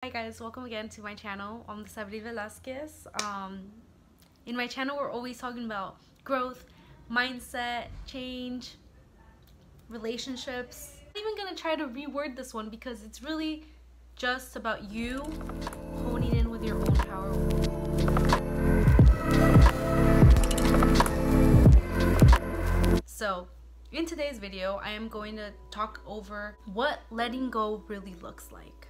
Hi guys, welcome again to my channel. I'm Sabri Velasquez. In my channel we're always talking about growth, mindset, change, relationships. I'm even gonna try to reword this one because it's really just about you honing in with your own power. So in today's video I am going to talk over what letting go really looks like.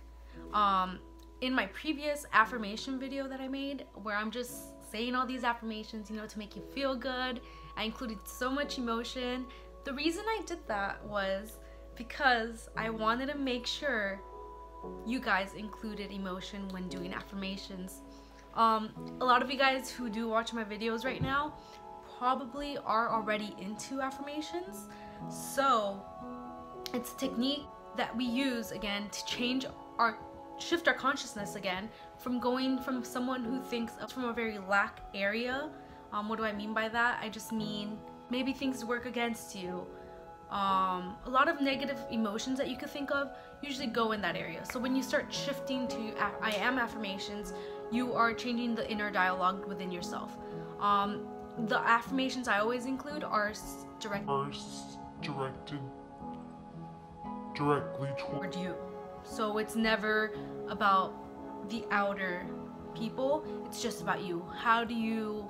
In my previous affirmation video that I made, where I'm just saying all these affirmations, you know, to make you feel good, I included so much emotion. The reason I did that was because I wanted to make sure you guys included emotion when doing affirmations. A lot of you guys who do watch my videos right now probably are already into affirmations, so it's a technique that we use again to shift our consciousness again from going from someone who thinks from a very lack area. What do I mean by that? I just mean maybe things work against you. A lot of negative emotions that you could think of usually go in that area. So when you start shifting to I am affirmations, you are changing the inner dialogue within yourself. The affirmations I always include are directed directly toward you. So it's never about the outer people, it's just about you. How do you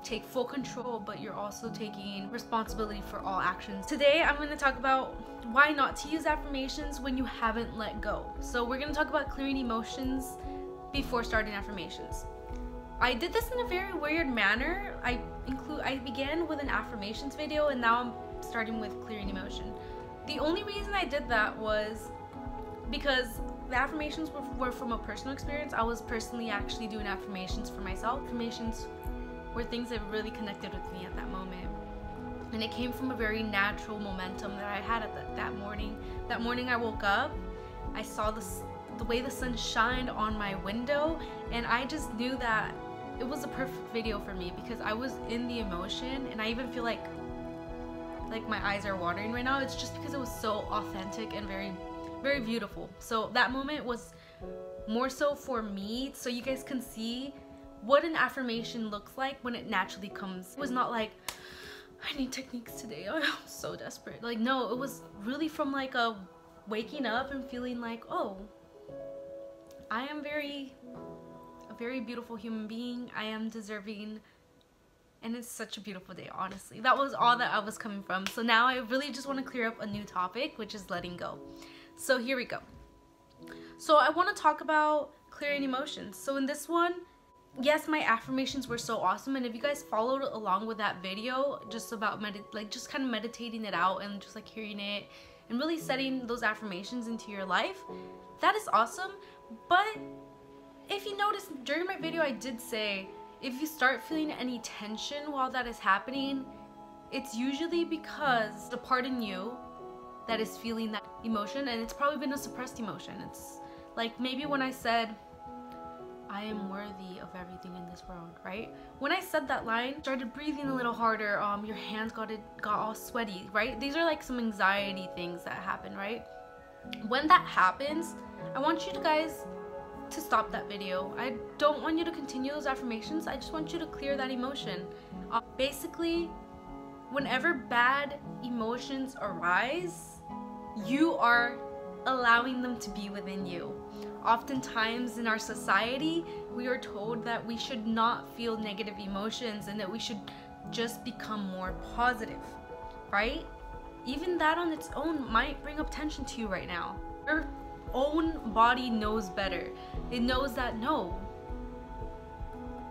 take full control, but you're also taking responsibility for all actions? Today I'm going to talk about why not to use affirmations when you haven't let go. So we're going to talk about clearing emotions before starting affirmations. I did this in a very weird manner. I began with an affirmations video and now I'm starting with clearing emotion. The only reason I did that was because the affirmations were from a personal experience. I was personally actually doing affirmations for myself. Affirmations were things that really connected with me at that moment. And it came from a very natural momentum that I had at that morning. That morning I woke up, I saw the way the sun shined on my window, and I just knew that it was a perfect video for me because I was in the emotion, and I even feel like my eyes are watering right now. It's just because it was so authentic and very beautiful. So that moment was more so for me, so you guys can see what an affirmation looks like when it naturally comes. It was not like, I need techniques today, I'm so desperate. Like, no, it was really from like a waking up and feeling like, oh, I am a very beautiful human being. I am deserving, and it's such a beautiful day, honestly. That was all that I was coming from. So now I really just want to clear up a new topic, which is letting go. So here we go. So I want to talk about clearing emotions. So in this one, yes, my affirmations were so awesome, and if you guys followed along with that video, just about just kind of meditating it out and just like hearing it and really setting those affirmations into your life, that is awesome. But if you notice during my video, I did say if you start feeling any tension while that is happening, it's usually because the part in you that is feeling that emotion, and it's probably been a suppressed emotion. It's like maybe when I said I am worthy of everything in this world, right? When I said that line, started breathing a little harder, your hands got all sweaty, right? These are like some anxiety things that happen, right? When that happens, I want you guys to stop that video. I don't want you to continue those affirmations. I just want you to clear that emotion. Basically, whenever bad emotions arise, you are allowing them to be within you. Oftentimes in our society, we are told that we should not feel negative emotions and that we should just become more positive, right? Even that on its own might bring up tension to you right now. Your own body knows better. It knows that no.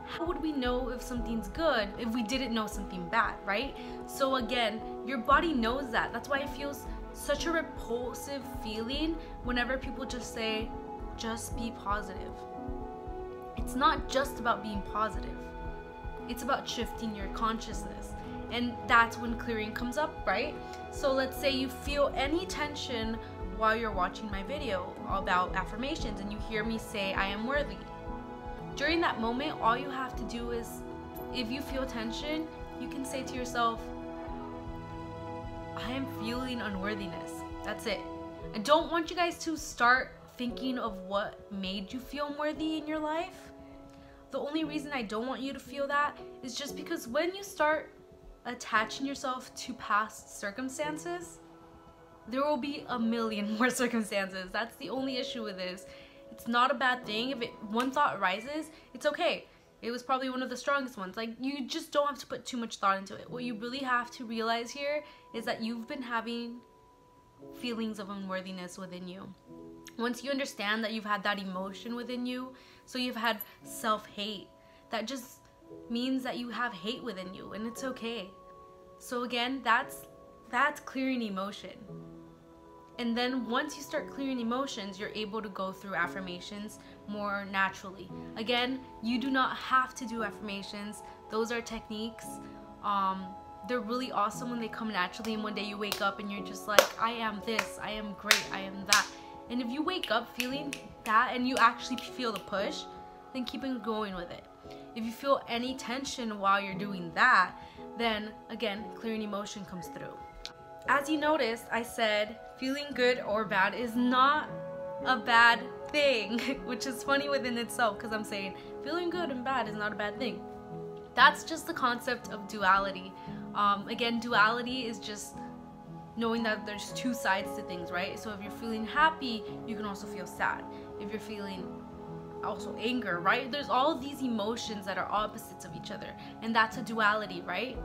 How would we know if something's good if we didn't know something bad, right? So again, your body knows that. That's why it feels such a repulsive feeling whenever people just say, just be positive. It's not just about being positive. It's about shifting your consciousness. And that's when clearing comes up, right? So let's say you feel any tension while you're watching my video about affirmations and you hear me say, I am worthy. During that moment, all you have to do is, if you feel tension, you can say to yourself, I am feeling unworthiness. That's it. I don't want you guys to start thinking of what made you feel worthy in your life. The only reason I don't want you to feel that is just because when you start attaching yourself to past circumstances, there will be a million more circumstances. That's the only issue with this. It's not a bad thing. If one thought arises, it's okay. It was probably one of the strongest ones. Like, you just don't have to put too much thought into it. What you really have to realize here is that you've been having feelings of unworthiness within you. Once you understand that you've had that emotion within you, so you've had self-hate, that just means that you have hate within you, and it's okay. So again, that's clearing emotion. And then once you start clearing emotions, you're able to go through affirmations more naturally. Again, you do not have to do affirmations. Those are techniques. They're really awesome when they come naturally, and one day you wake up and you're just like, I am this, I am great, I am that. And if you wake up feeling that and you actually feel the push, then keep on going with it. If you feel any tension while you're doing that, then again, clearing emotion comes through. As you noticed, I said feeling good or bad is not a bad thing, which is funny within itself, because I'm saying feeling good and bad is not a bad thing. That's just the concept of duality. Again, duality is just knowing that there's two sides to things, right? So if you're feeling happy, you can also feel sad. If you're feeling also anger, right? There's all of these emotions that are opposites of each other, and that's a duality, right?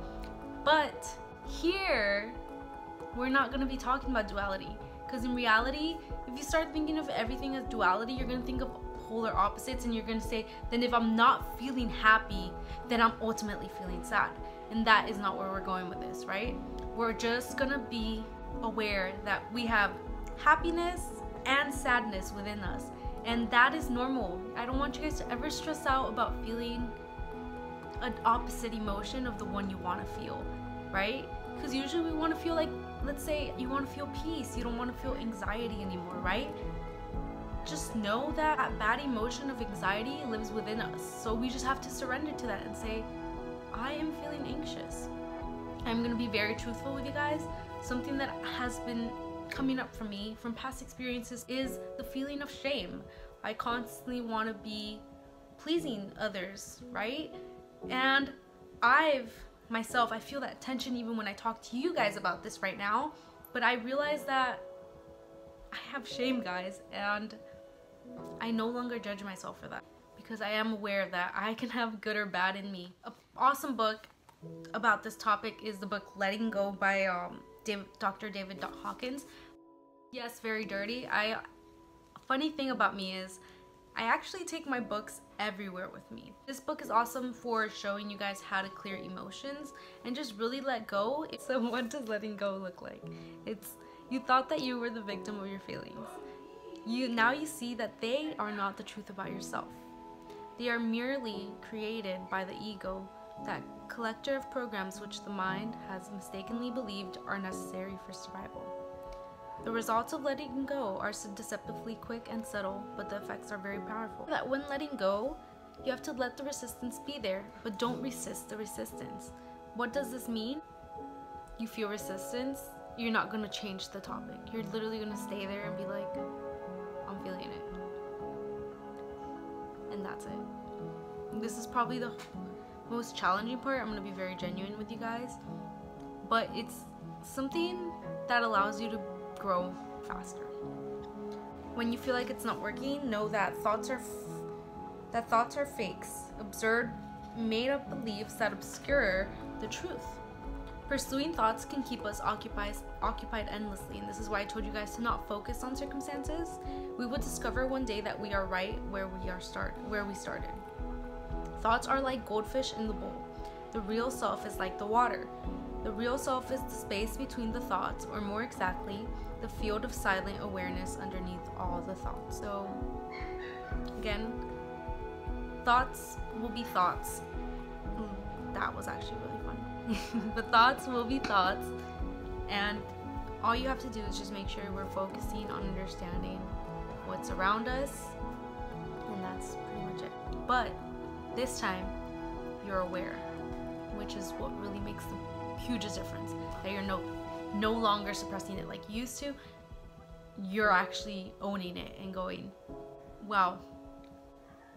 But here, we're not going to be talking about duality, because in reality, if you start thinking of everything as duality, you're going to think of polar opposites, and you're going to say, then if I'm not feeling happy, then I'm ultimately feeling sad. And that is not where we're going with this, right? We're just going to be aware that we have happiness and sadness within us, and that is normal. I don't want you guys to ever stress out about feeling an opposite emotion of the one you want to feel, right? Because usually we want to feel like, let's say you want to feel peace, you don't want to feel anxiety anymore, right? Just know that that bad emotion of anxiety lives within us. So we just have to surrender to that and say, I am feeling anxious. I'm going to be very truthful with you guys. Something that has been coming up for me from past experiences is the feeling of shame. I constantly want to be pleasing others, right? And myself, I feel that tension even when I talk to you guys about this right now, but I realize that I have shame, guys, and I no longer judge myself for that, because I am aware that I can have good or bad in me. An awesome book about this topic is the book Letting Go by Dr. David Hawkins. Yes, very dirty. Funny thing about me is I actually take my books everywhere with me. This book is awesome for showing you guys how to clear emotions and just really let go. So what does letting go look like? It's, you thought that you were the victim of your feelings. Now you see that they are not the truth about yourself. They are merely created by the ego, that collector of programs which the mind has mistakenly believed are necessary for survival. The results of letting go are deceptively quick and subtle, but the effects are very powerful. That when letting go, you have to let the resistance be there, but don't resist the resistance. What does this mean? You feel resistance, you're not going to change the topic. You're literally going to stay there and be like, I'm feeling it. And that's it. This is probably the most challenging part. I'm going to be very genuine with you guys, but it's something that allows you to grow faster. When you feel like it's not working, know that thoughts are fakes, absurd, made-up beliefs that obscure the truth. Pursuing thoughts can keep us occupied endlessly, and this is why I told you guys to not focus on circumstances. We will discover one day that we are right where we started. Thoughts are like goldfish in the bowl. The real self is like the water. The real self is the space between the thoughts, or more exactly, the field of silent awareness underneath all the thoughts. So, again, thoughts will be thoughts. That was actually really funny. But thoughts will be thoughts, and all you have to do is just make sure we're focusing on understanding what's around us, and that's pretty much it. But this time, you're aware, which is what really makes the hugest difference. That you're no longer suppressing it like you used to. you're actually owning it and going, wow,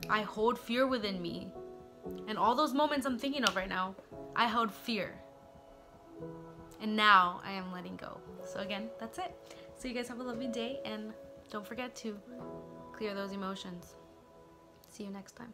I hold fear within me. And all those moments I'm thinking of right now, I held fear. And now I am letting go. So again, that's it. So you guys have a lovely day, and don't forget to clear those emotions. See you next time.